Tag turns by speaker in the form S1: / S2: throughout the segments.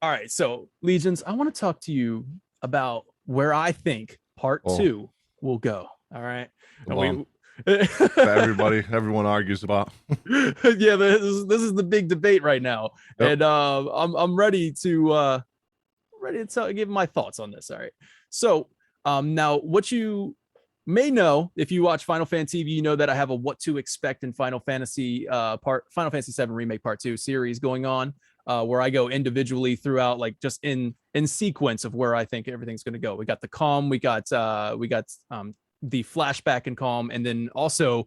S1: All right, so Legions, I want to talk to you about where I think part
S2: Oh,
S1: two will go. All right,
S2: the
S1: and
S2: bomb
S1: we,
S2: that everyone argues about.
S1: yeah, this is the big debate right now,
S2: Yep.
S1: and I'm ready to give my thoughts on this. All right, so now what you may know if you watch Final Fantasy TV, you know that I have a what to expect in Final Fantasy 7 Remake Part 2 series going on, where I go individually throughout, like just in sequence of where I think everything's going to go. We got the calm, we got the flashback and calm, and then also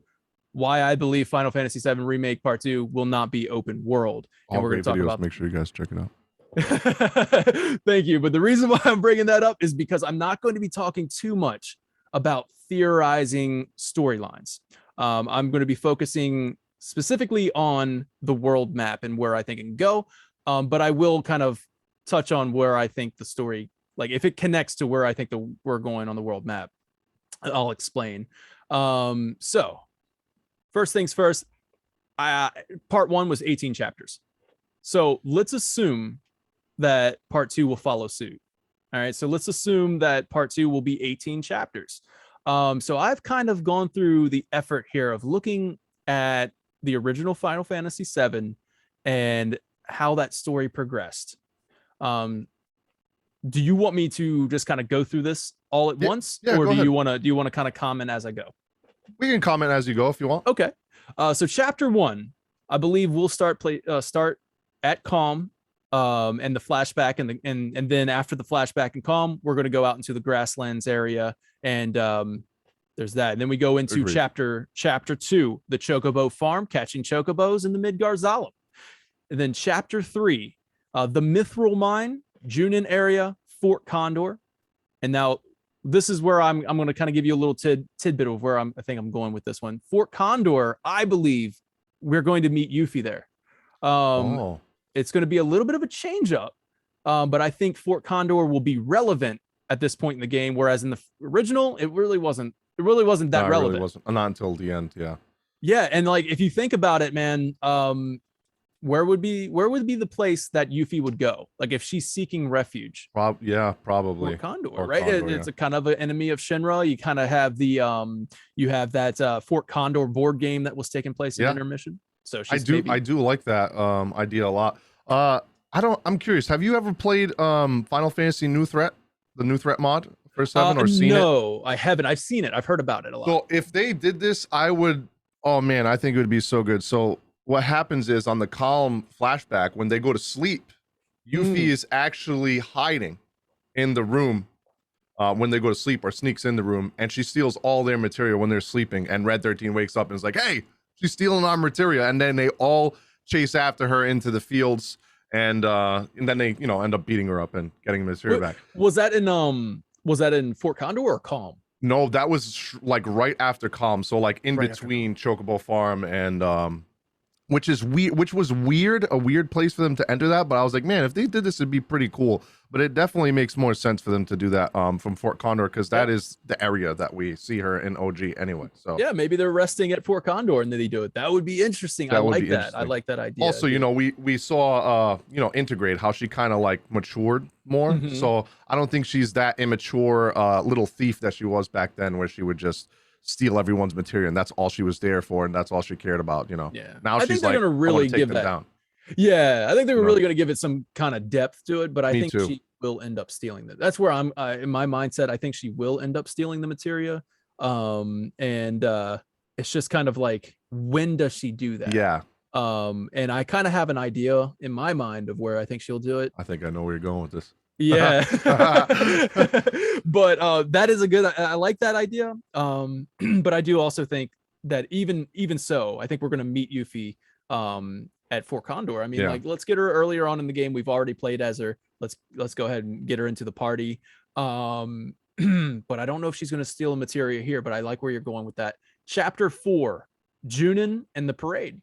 S1: why I believe Final Fantasy 7 Remake Part 2 will not be open world, and
S2: All
S1: we're going
S2: great
S1: to talk
S2: videos.
S1: about.
S2: Make sure you guys check it out.
S1: Thank you. But the reason why I'm bringing that up is because I'm not going to be talking too much about theorizing storylines. I'm going to be focusing specifically on the world map and where I think it can go. But I will kind of touch on where I think the story, like if it connects to where I think we're going on the world map, I'll explain. So first things first, part one was 18 chapters. So let's assume that part two will follow suit. All right. So let's assume that part two will be 18 chapters. So I've kind of gone through the effort here of looking at the original Final Fantasy VII and how that story progressed. Do you want me to just kind of go through this all at
S2: Yeah,
S1: once,
S2: yeah.
S1: or
S2: Go
S1: do
S2: ahead.
S1: you want to kind of comment as I go?
S2: We can comment as you go if you want.
S1: Okay. So chapter one, I believe we'll start at calm, and the flashback and then after the flashback and calm, we're going to go out into the grasslands area, and there's that. And then we go into
S2: Agreed.
S1: chapter two, the Chocobo farm, catching chocobos in the Midgar Zalem. And then chapter three, the Mithril mine, Junin area, Fort Condor. And now this is where I'm going to kind of give you a little tidbit of where I think I'm going with this one. Fort Condor, I believe we're going to meet Yuffie there. Um,
S2: Oh,
S1: it's going to be a little bit of a change up, but I think Fort Condor will be relevant at this point in the game, whereas in the original, it really wasn't. It really wasn't
S2: no,
S1: that
S2: it really
S1: relevant.
S2: wasn't. Not until the end. Yeah.
S1: Yeah, and like if you think about it, man, where would be the place that Yuffie would go? Like if she's seeking refuge,
S2: Yeah,
S1: Fort
S2: probably.
S1: Condor,
S2: Or
S1: right?
S2: Condor.
S1: It's
S2: Yeah.
S1: a kind of an enemy of Shinra. You kind of have you have that Fort Condor board game that was taking place in
S2: Yeah.
S1: Intermission. So
S2: I
S1: she's
S2: do. I
S1: maybe
S2: do like that idea a lot. I don't. I'm curious. Have you ever played Final Fantasy New Threat, the New Threat mod for seven, or seen it?
S1: no, I haven't. I've seen it. I've heard about it a lot.
S2: So if they did this, I would. Oh man, I think it would be so good. So what happens is on the Calm flashback when they go to sleep, Yuffie
S1: Mm.
S2: is actually hiding in the room when they go to sleep, or sneaks in the room, and she steals all their material when they're sleeping. And Red 13 wakes up and is like, "Hey, she's stealing our material," and then they all chase after her into the fields, and then they end up beating her up and getting the material back.
S1: Was that in Fort Condor or Calm?
S2: No, that was like right after Calm, so like in
S1: Right after Calm.
S2: between Chocobo Farm and which is weird, which was weird, a weird place for them to enter that. But I was like, man, if they did this, it'd be pretty cool. But it definitely makes more sense for them to do that from Fort Condor, because that
S1: Yeah.
S2: is the area that we see her in OG anyway. So
S1: Yeah, maybe they're resting at Fort Condor and then they do it. That would be interesting. I
S2: that would
S1: like
S2: be
S1: that. I
S2: interesting.
S1: like that idea.
S2: Also, we saw Integrate, how she kind of like matured more.
S1: Mhm.
S2: So I don't think she's that immature little thief that she was back then, where she would just steal everyone's material and that's all she was there for and that's all she cared about.
S1: Yeah.
S2: Now
S1: I think
S2: she's
S1: they're
S2: like,
S1: gonna
S2: I want
S1: really
S2: to take
S1: give
S2: them
S1: that.
S2: down.
S1: Yeah, I think they were
S2: You know?
S1: really gonna give it some kind of depth to it, but I
S2: Me
S1: think
S2: too.
S1: she will end up stealing that. That's where I'm in my mindset. I think she will end up stealing the materia. And it's just kind of like, when does she do that?
S2: Yeah,
S1: And I kind of have an idea in my mind of where I think she'll do it.
S2: I think I know where you're going with this.
S1: Yeah. But that is a good, I like that idea. But I do also think that even so, I think we're gonna meet Yuffie at Fort Condor. I mean,
S2: Yeah.
S1: like, let's get her earlier on in the game. We've already played as her. Let's go ahead and get her into the party. But I don't know if she's gonna steal a materia here, but I like where you're going with that. Chapter 4, Junin and the parade.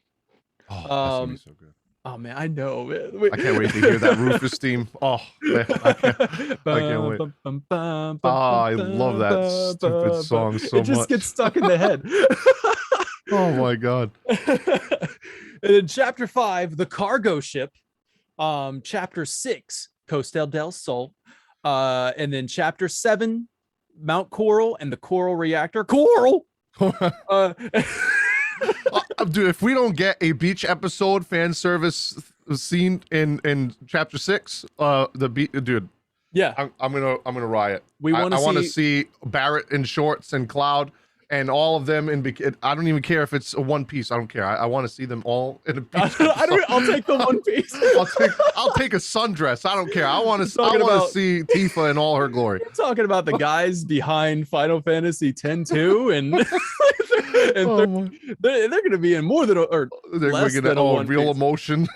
S2: Oh, that's gonna be
S1: Um,
S2: so good.
S1: oh man, I know, man.
S2: I can't wait to hear that Rufus theme. Oh man, I can't wait. I love that stupid song so
S1: It just
S2: much.
S1: gets stuck in the head.
S2: Oh my god.
S1: And in chapter 5, the cargo ship. Chapter 6, Costa del Sol. And then chapter 7, Mount Coral and the Coral Reactor. Coral. Uh,
S2: Dude, if we don't get a beach episode fan service scene in chapter 6, dude,
S1: yeah,
S2: I'm gonna riot.
S1: we want to
S2: I want to see Barrett in shorts and Cloud and all of them in. I don't even care if it's a one piece. I don't care. I want to see them all in a beach.
S1: I'll take the one piece.
S2: I'll take a sundress. I don't care. I want to see Tifa in all her glory.
S1: We're talking about the guys behind Final Fantasy X too, and they're going to be in more than
S2: they're
S1: less
S2: than
S1: a
S2: real
S1: piece.
S2: Emotion.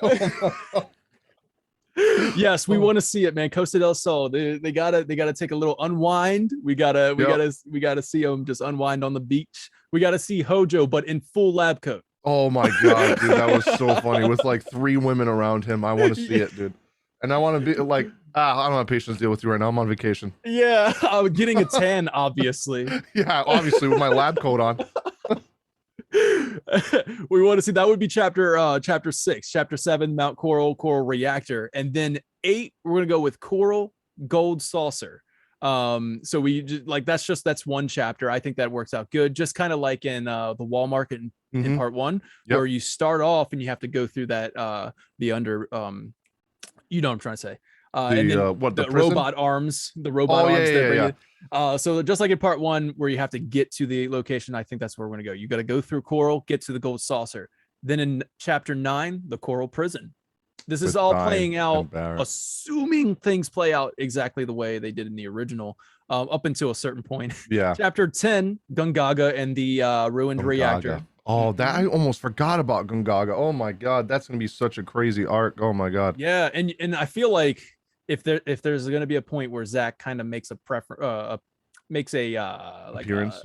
S1: Yes, we want to see it, man. Costa del Sol. They gotta take a little unwind. We gotta see them just unwind on the beach. We gotta see Hojo, but in full lab coat.
S2: Oh my god, dude, that was so funny with like 3 women around him. I want to see it, dude. And I want to be like, I don't have patience to deal with you right now. I'm on vacation.
S1: Yeah, I'm getting a tan, obviously.
S2: Yeah, obviously with my lab coat on.
S1: We want to see that would be chapter 6, chapter 7, Mount Coral, Coral Reactor, and then 8 we're gonna go with Coral Gold Saucer. So we just, like that's one chapter. I think that works out good, just kind of like in the wall market in part 1, where you start off and you have to go through that the under you know what I'm trying to say. And then the robot arms, so just like in part 1 where you have to get to the location, I think that's where we're going to go. You got to go through Coral, get to the gold saucer. Then in chapter 9, the Coral Prison. This is all playing out, assuming things play out exactly the way they did in the original, up until a certain point.
S2: Yeah.
S1: Chapter 10, Gungaga and the ruined reactor.
S2: Oh, that I almost forgot about Gungaga. Oh my god, that's gonna be such a crazy arc. Oh my god.
S1: Yeah, and I feel like if there's going to be a point where Zach kind of makes a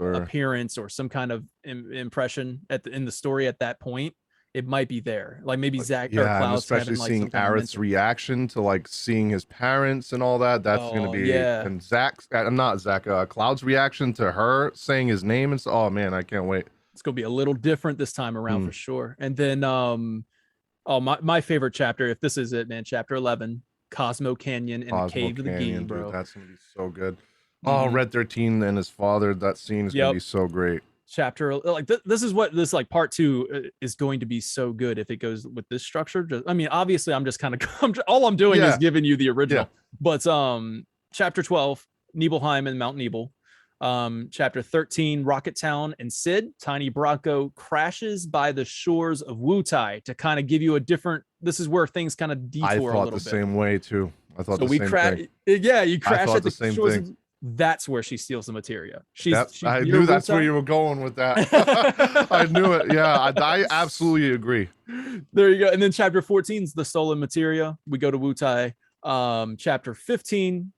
S1: appearance or some kind of impression in the story at that point, it might be there. Like maybe Zach or Cloud's
S2: especially seeing Aerith's reaction to like seeing his parents and all that. That's gonna be and Cloud's reaction to her saying his name and so. Oh man, I can't wait.
S1: It's gonna be a little different this time around for sure. And then my favorite chapter, if this is it, man, chapter 11. Cosmo Canyon and the Cave of the Gee, bro.
S2: Dude, that's gonna be so good. Oh, Red 13 and his father. That scene is gonna be so great.
S1: Chapter like this is what this like part 2 is going to be so good if it goes with this structure. I mean, obviously, I'm just kind of all I'm doing is giving you the original. But chapter 12, Nibelheim and Mount Nibel. Chapter 13, Rocket Town and Sid. Tiny Bronco crashes by the shores of Wutai to kind of give you a different. This is where things kind of detour a little bit.
S2: I thought the same way too. I thought
S1: so
S2: the same thing.
S1: Yeah, you crash at the
S2: same
S1: shores.
S2: Thing.
S1: That's where she steals the materia.
S2: I knew that's where you were going with that. I knew it. Yeah, I absolutely agree.
S1: There you go. And then chapter 14 is the stolen materia. We go to Wutai. Chapter 15.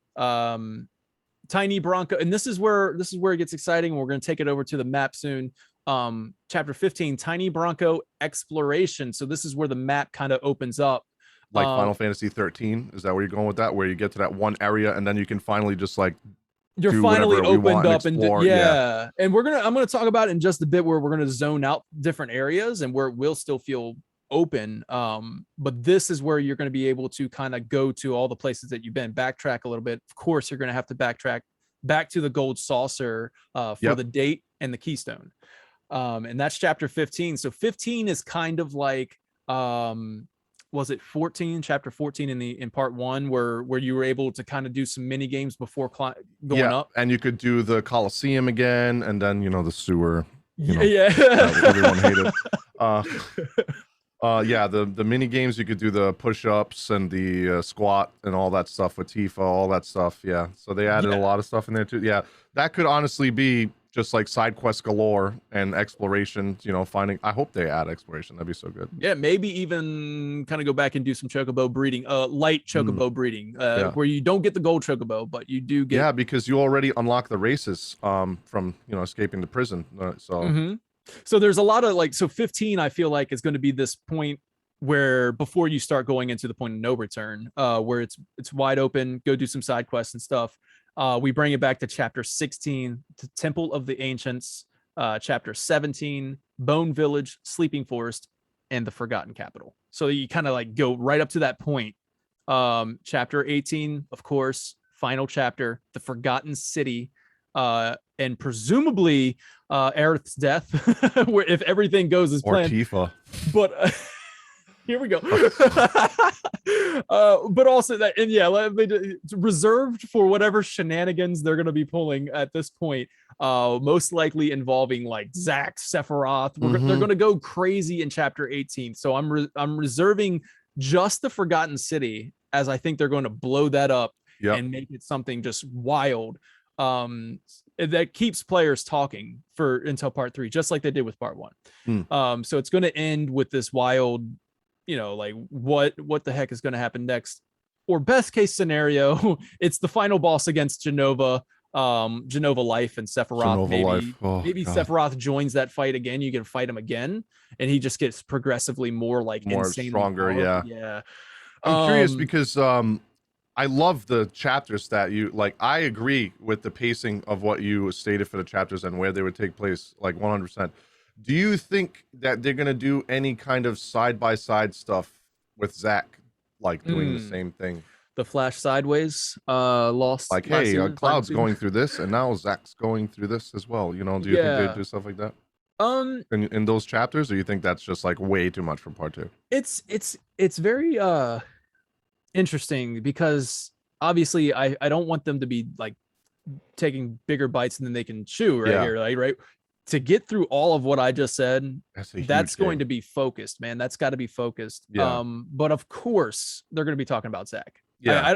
S1: Tiny Bronco, and this is where it gets exciting. We're going to take it over to the map soon. Chapter 15, Tiny Bronco exploration. So this is where the map kind of opens up.
S2: Like Final Fantasy 13, is that where you're going with that? Where you get to that one area and then you can finally just like
S1: you're finally opened up and and I'm gonna talk about it in just a bit where we're gonna zone out different areas and where it will still feel open. But this is where you're going to be able to kind of go to all the places that you've been, backtrack a little bit. Of course, you're going to have to backtrack back to the gold saucer for the date and the keystone. And that's chapter 15. So 15 is kind of like was it 14, chapter 14 in part 1 where you were able to kind of do some mini games before going up,
S2: and you could do the Coliseum again and then the sewer
S1: that
S2: everyone hated. The mini games, you could do the push-ups and the squat and all that stuff with Tifa, all that stuff. Yeah, so they added a lot of stuff in there too. Yeah, that could honestly be just like side quest galore and exploration. Finding. I hope they add exploration. That'd be so good.
S1: Yeah, maybe even kind of go back and do some chocobo breeding, light chocobo breeding, where you don't get the gold chocobo, but you do get.
S2: Yeah, because you already unlock the races from escaping the prison.
S1: So there's a lot of 15 I feel like is going to be this point where before you start going into the point of no return, where it's wide open, go do some side quests and stuff. We bring it back to chapter 16, to Temple of the Ancients, chapter 17, Bone Village, Sleeping Forest, and the Forgotten Capital. So you kind of go right up to that point Chapter 18, of course, final chapter, the Forgotten City, and presumably Aerith's death, where if everything goes as
S2: Or
S1: planned.
S2: Tifa.
S1: But here we go. But also that, and yeah, reserved for whatever shenanigans they're going to be pulling at this point. Most likely involving like Zack, Sephiroth. They're going to go crazy in chapter 18. So I'm reserving just the Forgotten City, as I think they're going to blow that up and make it something just wild. That keeps players talking for until part 3, just like they did with part 1. So it's going to end with this wild, like what the heck is going to happen next, or best case scenario, it's the final boss against Genova Life and Sephiroth. Maybe Sephiroth joins that fight again. You can fight him again, and he just gets progressively more
S2: stronger.
S1: Yeah.
S2: I'm curious because I love the chapters that you like. I agree with the pacing of what you stated for the chapters and where they would take place, like 100%. Do you think that they're gonna do any kind of side-by-side stuff with Zack, like doing the same thing?
S1: The Flash Sideways, lost.
S2: Like, hey, Cloud's going through this, and now Zack's going through this as well. Do you think they'd do stuff like that? In those chapters, or you think that's just like way too much for part 2?
S1: It's very interesting, because obviously I don't want them to be like taking bigger bites than they can chew right. To get through all of what I just said, that's going to be focused, man. That's got to be focused. But of course they're going to be talking about Zack.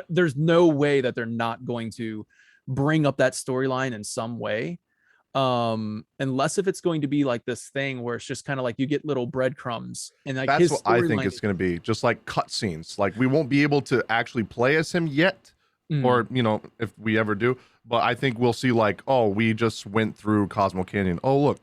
S1: There's no way that they're not going to bring up that storyline in some way, unless if it's going to be like this thing where it's just kind of like you get little breadcrumbs, and like
S2: that's what I think it's going to be, just like cutscenes. Like, we won't be able to actually play as him yet, or if we ever do, but I think we'll see like, oh, we just went through Cosmo Canyon, oh look,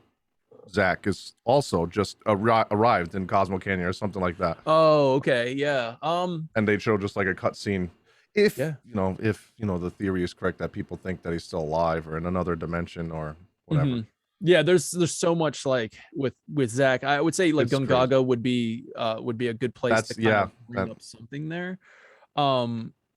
S2: Zack is also just arrived in Cosmo Canyon, or something like that.
S1: Oh, okay, yeah.
S2: And they show just like a cutscene, if the theory is correct that people think that he's still alive or in another dimension or whatever.
S1: Yeah, there's so much like with Zack. I would say like Gungaga would be a good place to kind of bring up something there.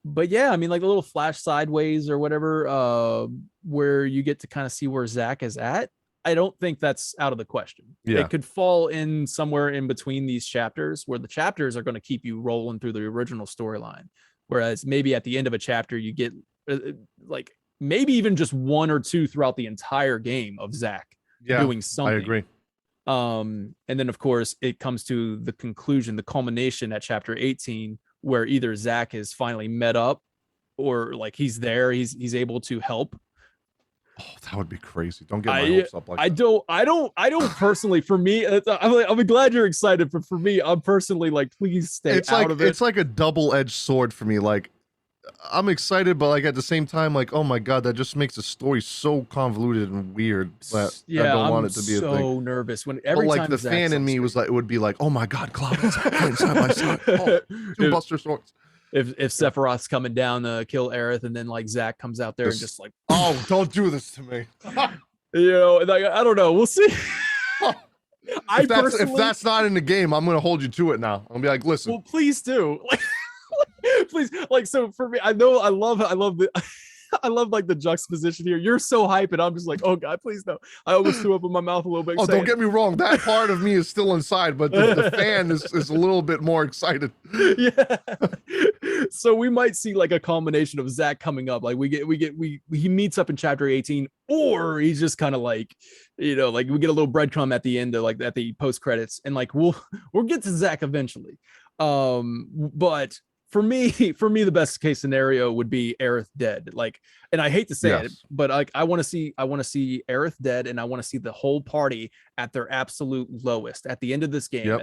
S1: But yeah, I mean, like the little Flash Sideways or whatever, where you get to kind of see where Zack is at. I don't think that's out of the question. It could fall in somewhere in between these chapters, where the chapters are going to keep you rolling through the original storyline. Whereas maybe at the end of a chapter, you get like maybe even just 1 or 2 throughout the entire game of Zack doing something.
S2: I agree.
S1: And then of course it comes to the conclusion, the culmination at chapter 18, where either Zack is finally met up, or like he's there, he's able to help.
S2: Oh, that would be crazy. Don't get my hopes up like
S1: that. I don't personally, for me, I'm glad you're excited, but for me, I'm personally like, please stay out of it.
S2: It's like a double-edged sword for me. Like, I'm excited, but like at the same time, like, oh my god, that just makes the story so convoluted and weird that I don't want it to be a thing. I'm
S1: so nervous when every time
S2: the fan in me was like, it would be like, oh my god, Cloud and Zack fighting side by side. Oh, 2 Buster Swords.
S1: If Sephiroth's coming down to kill Aerith, and then like Zack comes out there and just like,
S2: oh, don't do this to me.
S1: Like, I don't know. We'll see.
S2: If that's not in the game, I'm gonna hold you to it now. I'm gonna be like, listen.
S1: Well, please do. Like, please, like, so for me, I love like the juxtaposition here. You're so hype, and I'm just like, oh god, please no. I almost threw up in my mouth a little bit.
S2: Oh, don't get me wrong, that part of me is still inside, but the fan is a little bit more excited.
S1: Yeah. So we might see like a combination of Zack coming up. Like he meets up in chapter 18, or he's just kind of like, like we get a little breadcrumb at the end of like at the post credits, and like we'll get to Zack eventually. But for me, the best case scenario would be Aerith dead. Like, and I hate to say it, but like I want to see Aerith dead, and I want to see the whole party at their absolute lowest at the end of this game.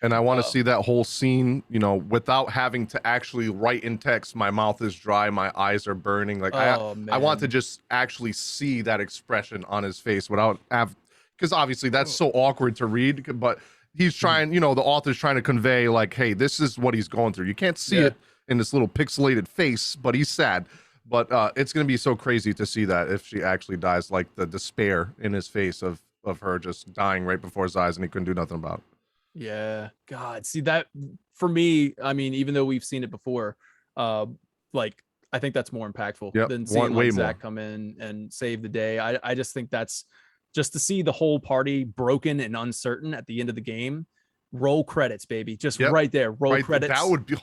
S2: And I want to see that whole scene, without having to actually write in text. My mouth is dry, my eyes are burning. Like, I want to just actually see that expression on his face because obviously that's so awkward to read, but he's trying, the author's trying to convey like, hey, this is what he's going through. You can't see it in this little pixelated face, but he's sad. But it's going to be so crazy to see that if she actually dies, like the despair in his face of her just dying right before his eyes, and he couldn't do nothing about it.
S1: Yeah, God, see that for me, I mean, even though we've seen it before, Like I think that's more impactful
S2: Yep,
S1: than seeing
S2: way
S1: like
S2: more.
S1: Zach come in and save the day. I just think that's just to see the whole party broken and uncertain at the end of the game. Roll credits, baby. Just
S2: Yep,
S1: right there. Roll
S2: right. That
S1: credits.
S2: would be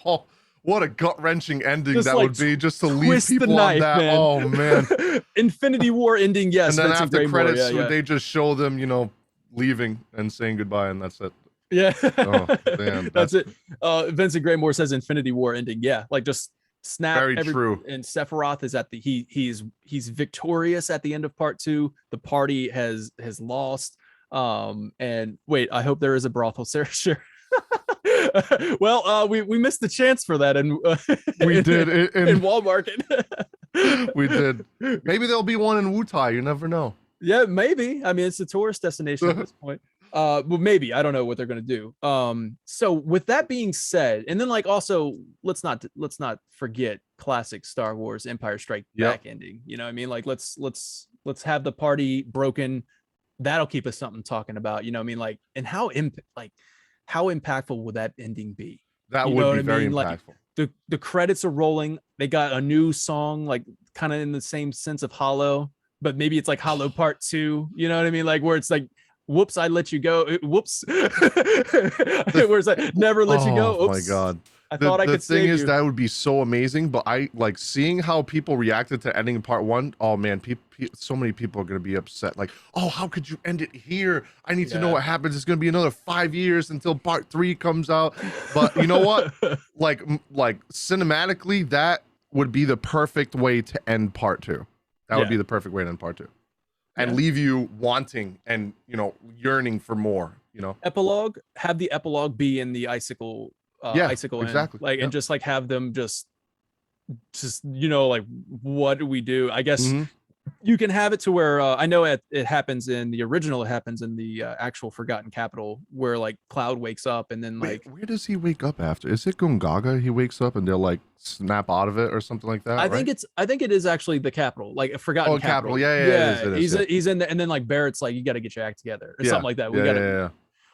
S2: what a gut wrenching ending
S1: Just
S2: that
S1: like
S2: would be. Just to leave
S1: twist the
S2: people on
S1: knife,
S2: that.
S1: man.
S2: Oh man.
S1: Infinity War ending, yes.
S2: And then
S1: Vincent
S2: after
S1: Graymore,
S2: credits,
S1: yeah.
S2: they just show them, leaving and saying goodbye, and that's it.
S1: Yeah.
S2: Oh man,
S1: That's it. Vincent Graymore says Infinity War ending. Yeah, like just snap
S2: very true.
S1: and Sephiroth is at the he's victorious at the end of part 2. The party has lost. And wait, I hope there is a brothel, Sarah. Sure. Well, we missed the chance for that, and
S2: We did
S1: in Walmart.
S2: We did. Maybe there'll be one in Wutai. You never know.
S1: Yeah, maybe. I mean, it's a tourist destination at this point. Well, maybe. I don't know what they're gonna do. So with that being said, and then like also let's not forget classic Star Wars Empire Strike Back ending. You know what I mean? Like let's have the party broken. That'll keep us something talking about. You know what I mean? Like, and how impactful would that ending be?
S2: That
S1: You
S2: would
S1: know
S2: be
S1: what I
S2: very
S1: mean?
S2: impactful.
S1: Like the credits are rolling. They got a new song, like kind of in the same sense of Hollow, but maybe it's like Hollow Part 2. You know what I mean? Like where it's like, whoops, I let you go. Whoops. Where it's like, never let you go.
S2: Oh
S1: Oops.
S2: my god.
S1: I thought I could
S2: The thing
S1: save
S2: is,
S1: you.
S2: that would be so amazing, but I like seeing how people reacted to ending part 1. Oh man, so many people are going to be upset. Like, oh, how could you end it here? I need to know what happens. It's going to be another 5 years until part 3 comes out. But you know what? like cinematically, that would be the perfect way to end part 2. That would be the perfect way to end part 2. And leave you wanting and, yearning for more,
S1: Epilogue, have the epilogue be in the icicle
S2: exactly.
S1: Like, and just like have them just like, what do we do? I guess you can have it to where I know it happens in the original. It happens in the actual Forgotten Capital, where like Cloud wakes up and then like,
S2: where does he wake up after? Is it Gungaga? He wakes up and they'll like snap out of it or something like that.
S1: I think it is actually the capital, like a Forgotten Capital.
S2: Yeah.
S1: It is. He's in there, and then like Barrett's like, you got to get your act together or something like that. We got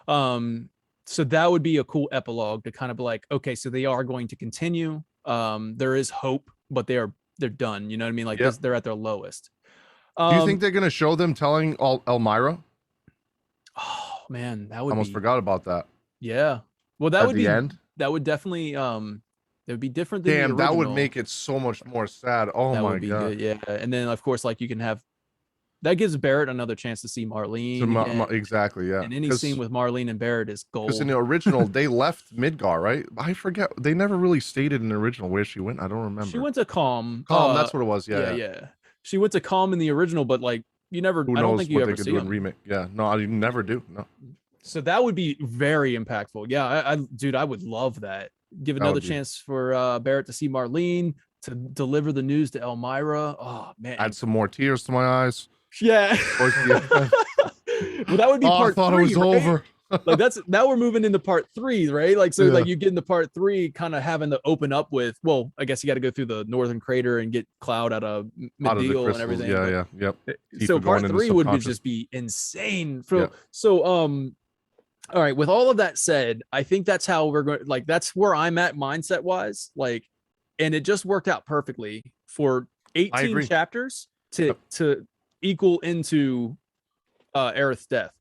S1: to. So that would be a cool epilogue to kind of be like, okay, so they are going to continue. There is hope, but they're done. You know what I mean? Like they're at their lowest.
S2: Do you think they're gonna show them telling Elmira?
S1: Oh man, that would
S2: almost forgot about that.
S1: Yeah. Well, that
S2: at
S1: would
S2: the
S1: be
S2: end.
S1: That would definitely it would be different than
S2: Damn,
S1: the original.
S2: that would make it so much more sad. Oh
S1: that
S2: my
S1: would be
S2: god.
S1: Good. Yeah, and then of course, like you can have that gives Barrett another chance to see Marlene.
S2: Exactly, yeah.
S1: And any scene with Marlene and Barrett is gold.
S2: Because in the original, they left Midgar, right? I forget. They never really stated in the original where she went. I don't remember.
S1: She went to Calm.
S2: That's what it was. Yeah.
S1: She went to Calm in the original, but like you never.
S2: Who knows
S1: I don't think you
S2: what
S1: ever
S2: they could
S1: see
S2: do
S1: them.
S2: in remake. Yeah, no, you never do. No.
S1: So that would be very impactful. Yeah, dude, I would love that. Give another chance for Barrett to see Marlene, to deliver the news to Elmira. Oh man,
S2: add some more tears to my eyes.
S1: Yeah.
S2: Well,
S1: that would be part 3. I
S2: thought it was over.
S1: Like now we're moving into part 3, right? Like so, like you get into part 3, kind of having to open up with. Well, I guess you got to go through the Northern Crater and get Cloud out of Middeal and everything.
S2: Yep.
S1: So part 3 would just be insane. So all right. With all of that said, I think that's how we're going. Like that's where I'm at mindset wise. Like, and it just worked out perfectly for 18 chapters to equal into Aerith's death.